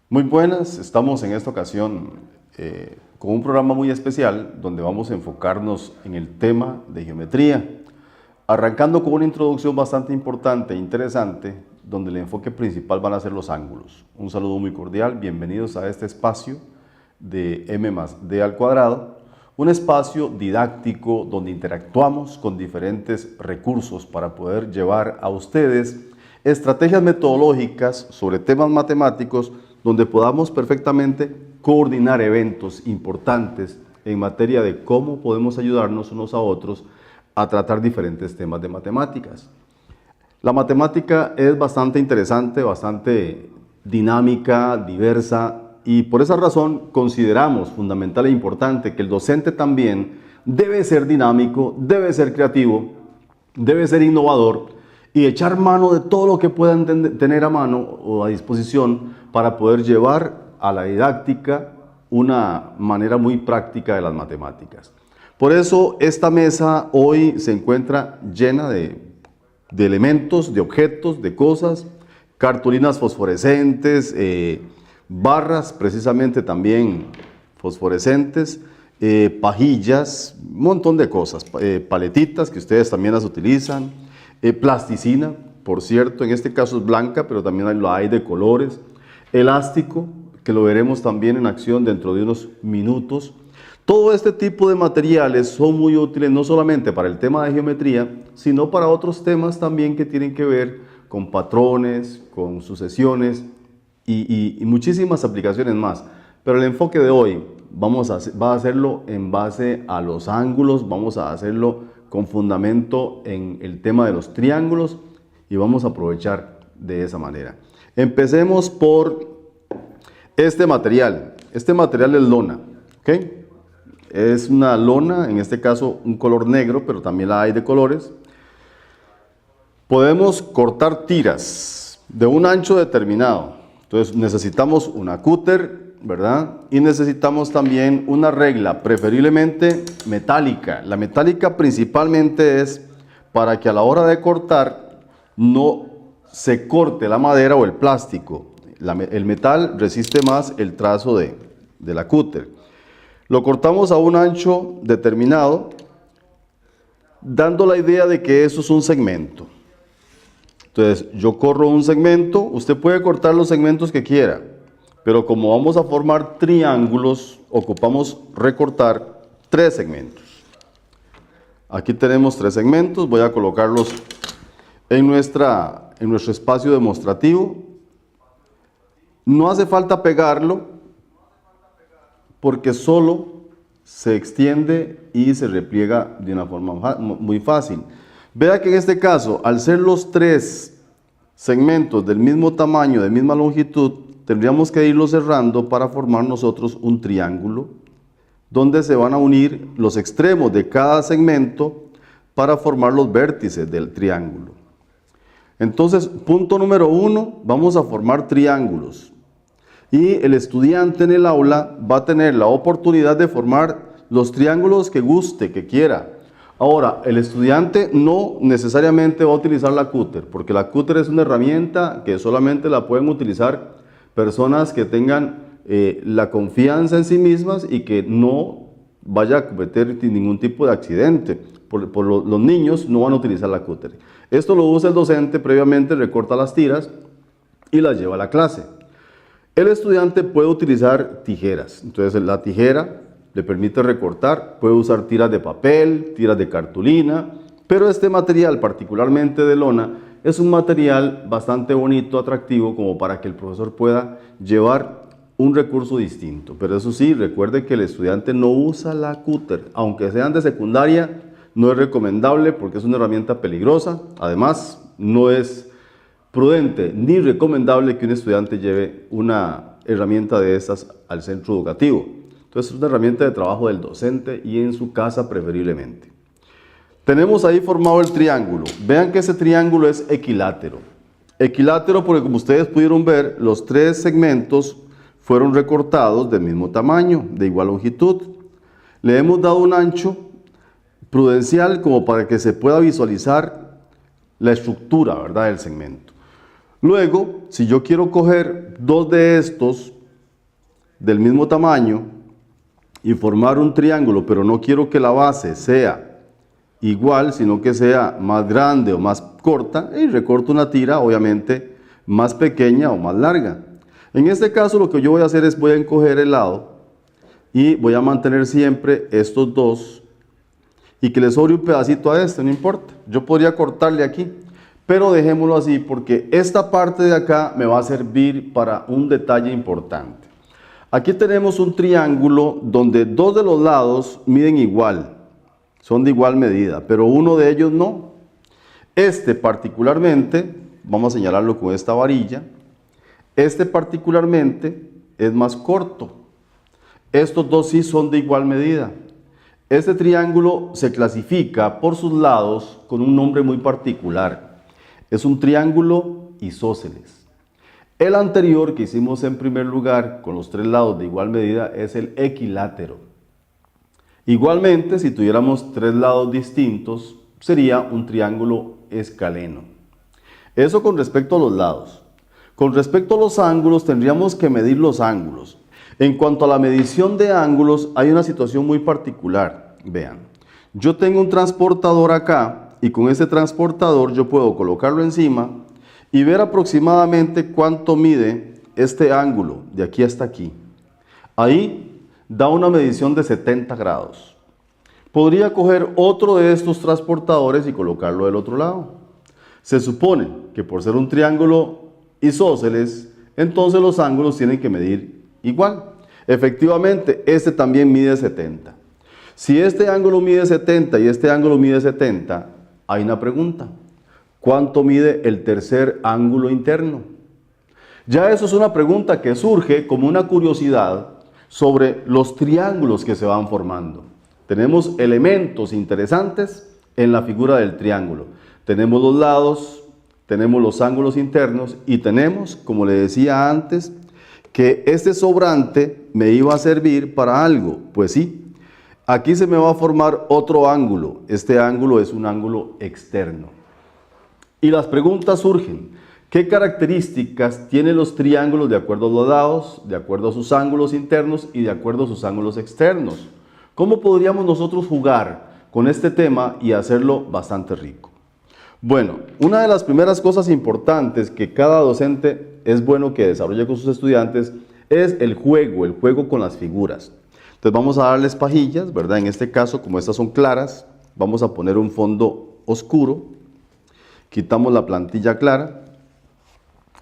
Muy buenas, estamos en esta ocasión con un programa muy especial donde vamos a enfocarnos en el tema de geometría, arrancando con una introducción bastante importante e interesante donde el enfoque principal van a ser los ángulos. Un saludo muy cordial, bienvenidos a este espacio de m más d al cuadrado, un espacio didáctico donde interactuamos con diferentes recursos para poder llevar a ustedes estrategias metodológicas sobre temas matemáticos donde podamos perfectamente coordinar eventos importantes en materia de cómo podemos ayudarnos unos a otros a tratar diferentes temas de matemáticas. La matemática es bastante interesante, bastante dinámica, diversa, y por esa razón consideramos fundamental e importante que el docente también debe ser dinámico, debe ser creativo, debe ser innovador y echar mano de todo lo que puedan tener a mano o a disposición para poder llevar a la didáctica una manera muy práctica de las matemáticas. Por eso esta mesa hoy se encuentra llena de elementos, de objetos, de cosas, cartulinas fosforescentes, barras precisamente también fosforescentes, pajillas, un montón de cosas, paletitas que ustedes también las utilizan, plasticina, por cierto, en este caso es blanca, pero también lo hay de colores, elástico, que lo veremos también en acción dentro de unos minutos. Todo este tipo de materiales son muy útiles no solamente para el tema de geometría, sino para otros temas también que tienen que ver con patrones, con sucesiones y muchísimas aplicaciones más. Pero el enfoque de hoy va a hacerlo en base a los ángulos, vamos a hacerlo con fundamento en el tema de los triángulos y vamos a aprovechar de esa manera. Empecemos por este material. Este material es lona, ¿ok? Es una lona, en este caso un color negro, pero también la hay de colores. Podemos cortar tiras de un ancho determinado. Entonces necesitamos una cúter, ¿verdad? Y necesitamos también una regla, preferiblemente metálica. La metálica principalmente es para que a la hora de cortar no se corte la madera o el plástico. El metal resiste más el trazo de la cúter. Lo cortamos a un ancho determinado, dando la idea de que eso es un segmento. Entonces, yo corro un segmento, usted puede cortar los segmentos que quiera, pero como vamos a formar triángulos, ocupamos recortar 3 segmentos. Aquí tenemos 3 segmentos, voy a colocarlos en nuestro espacio demostrativo. No hace falta pegarlo, porque solo se extiende y se repliega de una forma muy fácil. Vea que en este caso, al ser los 3 segmentos del mismo tamaño, de misma longitud, tendríamos que irlos cerrando para formar nosotros un triángulo, donde se van a unir los extremos de cada segmento para formar los vértices del triángulo. Entonces, punto número 1, vamos a formar triángulos. Y el estudiante en el aula va a tener la oportunidad de formar los triángulos que guste, que quiera. Ahora, el estudiante no necesariamente va a utilizar la cúter, porque la cúter es una herramienta que solamente la pueden utilizar personas que tengan la confianza en sí mismas y que no vaya a cometer ningún tipo de accidente. Los niños no van a utilizar la cúter. Esto lo usa el docente previamente, recorta las tiras y las lleva a la clase. El estudiante puede utilizar tijeras, entonces la tijera le permite recortar, puede usar tiras de papel, tiras de cartulina, pero este material, particularmente de lona, es un material bastante bonito, atractivo, como para que el profesor pueda llevar un recurso distinto. Pero eso sí, recuerde que el estudiante no usa la cúter, aunque sean de secundaria, no es recomendable porque es una herramienta peligrosa, además no es prudente ni recomendable que un estudiante lleve una herramienta de estas al centro educativo. Entonces es una herramienta de trabajo del docente y en su casa preferiblemente. Tenemos ahí formado el triángulo. Vean que ese triángulo es equilátero. Equilátero porque, como ustedes pudieron ver, los 3 segmentos fueron recortados del mismo tamaño, de igual longitud. Le hemos dado un ancho prudencial como para que se pueda visualizar la estructura, ¿verdad?, del segmento. Luego, si yo quiero coger 2 de estos del mismo tamaño y formar un triángulo, pero no quiero que la base sea igual, sino que sea más grande o más corta, y recorto una tira, obviamente, más pequeña o más larga. En este caso lo que yo voy a hacer es voy a encoger el lado y voy a mantener siempre estos dos y que le sobre un pedacito a este, no importa. Yo podría cortarle aquí, pero dejémoslo así porque esta parte de acá me va a servir para un detalle importante. Aquí tenemos un triángulo donde dos de los lados miden igual, son de igual medida, pero uno de ellos no. Este particularmente, vamos a señalarlo con esta varilla, este particularmente es más corto. Estos dos sí son de igual medida. Este triángulo se clasifica por sus lados con un nombre muy particular. Es un triángulo isósceles. El anterior que hicimos en primer lugar con los tres lados de igual medida es el equilátero. Igualmente, si tuviéramos tres lados distintos, sería un triángulo escaleno. Eso con respecto a los lados. Con respecto a los ángulos, tendríamos que medir los ángulos. En cuanto a la medición de ángulos, hay una situación muy particular. Vean, yo tengo un transportador acá y con ese transportador yo puedo colocarlo encima y ver aproximadamente cuánto mide este ángulo de aquí hasta aquí. Ahí da una medición de 70 grados. Podría coger otro de estos transportadores y colocarlo del otro lado. Se supone que por ser un triángulo isósceles, entonces los ángulos tienen que medir igual. Efectivamente, este también mide 70. Si este ángulo mide 70 y este ángulo mide 70, hay una pregunta. ¿Cuánto mide el tercer ángulo interno? Ya eso es una pregunta que surge como una curiosidad sobre los triángulos que se van formando. Tenemos elementos interesantes en la figura del triángulo. Tenemos los lados, tenemos los ángulos internos y tenemos, como le decía antes, que este sobrante me iba a servir para algo. Pues sí, aquí se me va a formar otro ángulo. Este ángulo es un ángulo externo. Y las preguntas surgen. ¿Qué características tienen los triángulos de acuerdo a los lados, de acuerdo a sus ángulos internos y de acuerdo a sus ángulos externos? ¿Cómo podríamos nosotros jugar con este tema y hacerlo bastante rico? Bueno, una de las primeras cosas importantes que cada docente es bueno que desarrolle con sus estudiantes es el juego con las figuras. Entonces vamos a darles pajillas, ¿verdad? En este caso, como estas son claras, vamos a poner un fondo oscuro, quitamos la plantilla clara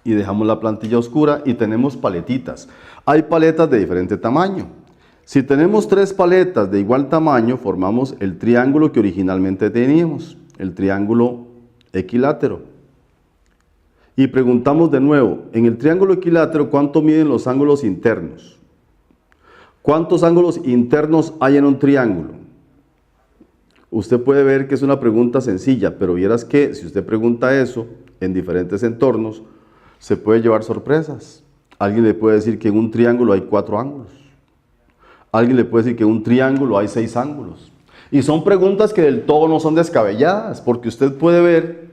y dejamos la plantilla oscura y tenemos paletitas. Hay paletas de diferente tamaño. Si tenemos tres paletas de igual tamaño, formamos el triángulo que originalmente teníamos, el triángulo equilátero. Y preguntamos de nuevo, en el triángulo equilátero, ¿cuánto miden los ángulos internos? ¿Cuántos ángulos internos hay en un triángulo? Usted puede ver que es una pregunta sencilla, pero vieras que si usted pregunta eso en diferentes entornos, se puede llevar sorpresas. Alguien le puede decir que en un triángulo hay 4 ángulos. Alguien le puede decir que en un triángulo hay 6 ángulos. Y son preguntas que del todo no son descabelladas, porque usted puede ver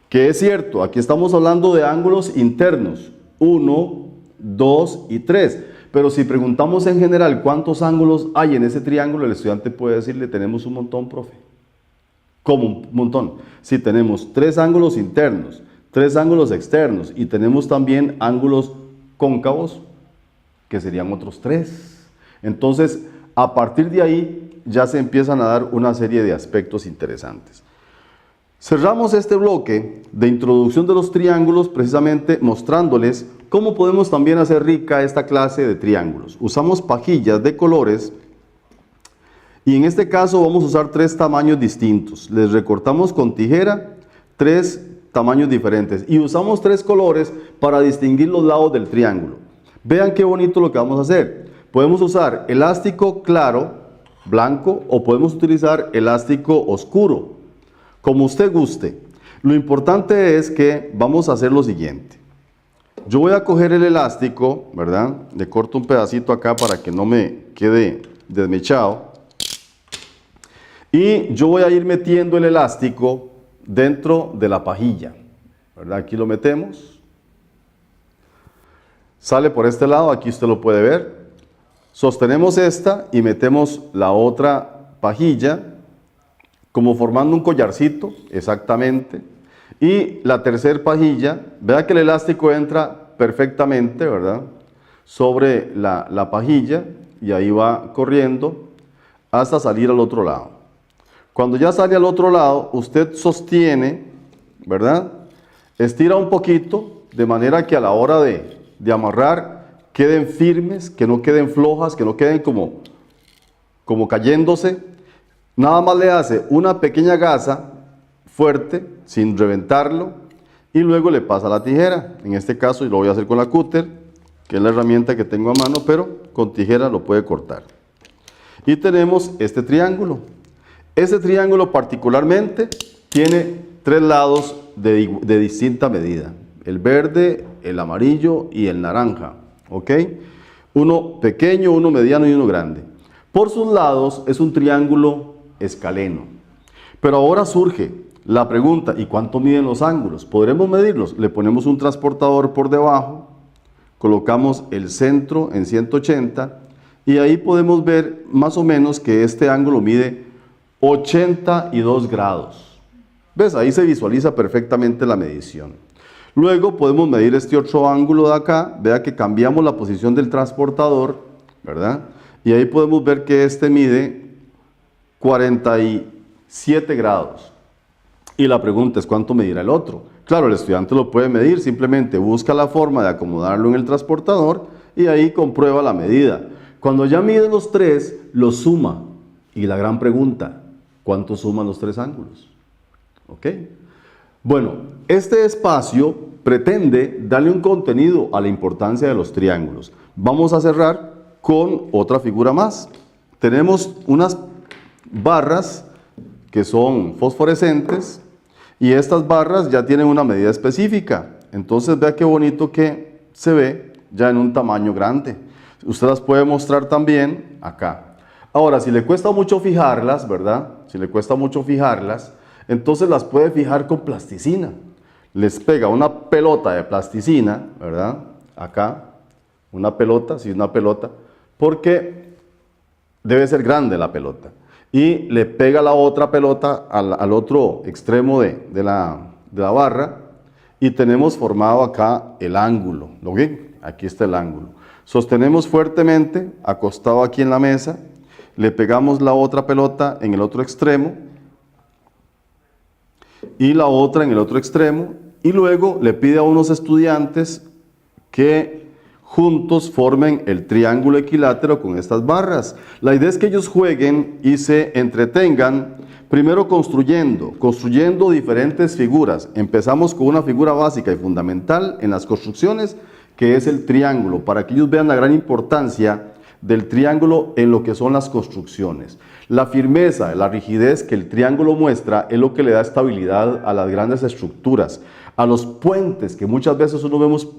que es cierto, aquí estamos hablando de ángulos internos, 1, 2 y 3. Pero si preguntamos en general cuántos ángulos hay en ese triángulo, el estudiante puede decirle, tenemos un montón, profe. ¿Cómo un montón? Si tenemos 3 ángulos internos, 3 ángulos externos y tenemos también ángulos cóncavos, que serían otros 3. Entonces, a partir de ahí ya se empiezan a dar una serie de aspectos interesantes. Cerramos este bloque de introducción de los triángulos precisamente mostrándoles cómo podemos también hacer rica esta clase de triángulos. Usamos pajillas de colores y en este caso vamos a usar 3 tamaños distintos. Les recortamos con tijera 3 tamaños diferentes y usamos 3 colores para distinguir los lados del triángulo. Vean qué bonito lo que vamos a hacer. Podemos usar elástico claro, blanco, o podemos utilizar elástico oscuro, como usted guste. Lo importante es que vamos a hacer lo siguiente. Yo voy a coger el elástico, ¿verdad? Le corto un pedacito acá para que no me quede desmechado. Y yo voy a ir metiendo el elástico dentro de la pajilla, ¿verdad? Aquí lo metemos. Sale por este lado, aquí usted lo puede ver. Sostenemos esta y metemos la otra pajilla, como formando un collarcito, exactamente. Y la tercera pajilla, vea que el elástico entra perfectamente, ¿verdad? Sobre la pajilla y ahí va corriendo hasta salir al otro lado. Cuando ya sale al otro lado, usted sostiene, ¿verdad? Estira un poquito de manera que a la hora de amarrar queden firmes, que no queden flojas, que no queden como cayéndose. Nada más le hace una pequeña gasa fuerte, sin reventarlo, y luego le pasa la tijera. En este caso yo lo voy a hacer con la cúter, que es la herramienta que tengo a mano, pero con tijera lo puede cortar. Y tenemos este triángulo. Este triángulo particularmente tiene 3 lados de distinta medida. El verde, el amarillo y el naranja. ¿Ok? Uno pequeño, uno mediano y uno grande. Por sus lados es un triángulo escaleno. Pero ahora surge la pregunta, ¿y cuánto miden los ángulos? ¿Podremos medirlos? Le ponemos un transportador por debajo, colocamos el centro en 180 y ahí podemos ver más o menos que este ángulo mide 82 grados. ¿Ves? Ahí se visualiza perfectamente la medición. Luego podemos medir este otro ángulo de acá. Vea que cambiamos la posición del transportador, ¿verdad? Y ahí podemos ver que este mide 47 grados. Y la pregunta es, ¿cuánto medirá el otro? Claro, el estudiante lo puede medir, simplemente busca la forma de acomodarlo en el transportador y ahí comprueba la medida. Cuando ya mide los 3, los suma. Y la gran pregunta, ¿cuánto suman los 3 ángulos? ¿Ok? Bueno, este espacio pretende darle un contenido a la importancia de los triángulos. Vamos a cerrar con otra figura más. Tenemos unas barras que son fosforescentes y estas barras ya tienen una medida específica. Entonces vea qué bonito que se ve ya en un tamaño grande. Usted las puede mostrar también acá. Ahora, si le cuesta mucho fijarlas, ¿verdad? Si le cuesta mucho fijarlas, entonces las puede fijar con plasticina. Les pega una pelota de plasticina, ¿verdad? Acá, una pelota, sí, una pelota, porque debe ser grande la pelota. Y le pega la otra pelota al otro extremo de la barra y tenemos formado acá el ángulo. ¿Lo ven? Aquí está el ángulo. Sostenemos fuertemente, acostado aquí en la mesa, le pegamos la otra pelota en el otro extremo y la otra en el otro extremo y luego le pide a unos estudiantes que juntos formen el triángulo equilátero con estas barras. La idea es que ellos jueguen y se entretengan, primero construyendo diferentes figuras. Empezamos con una figura básica y fundamental en las construcciones, que es el triángulo, para que ellos vean la gran importancia del triángulo en lo que son las construcciones. La firmeza, la rigidez que el triángulo muestra es lo que le da estabilidad a las grandes estructuras, a los puentes, que muchas veces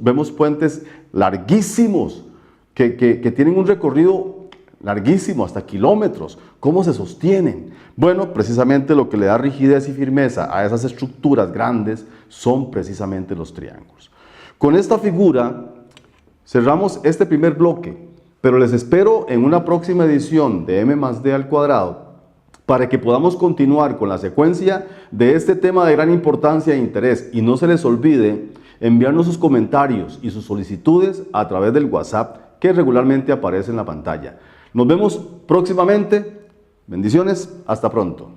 vemos puentes larguísimos, que tienen un recorrido larguísimo, hasta kilómetros. ¿Cómo se sostienen? Bueno, precisamente lo que le da rigidez y firmeza a esas estructuras grandes son precisamente los triángulos. Con esta figura cerramos este primer bloque, pero les espero en una próxima edición de M+D² para que podamos continuar con la secuencia de este tema de gran importancia e interés. Y no se les olvide enviarnos sus comentarios y sus solicitudes a través del WhatsApp que regularmente aparece en la pantalla. Nos vemos próximamente. Bendiciones. Hasta pronto.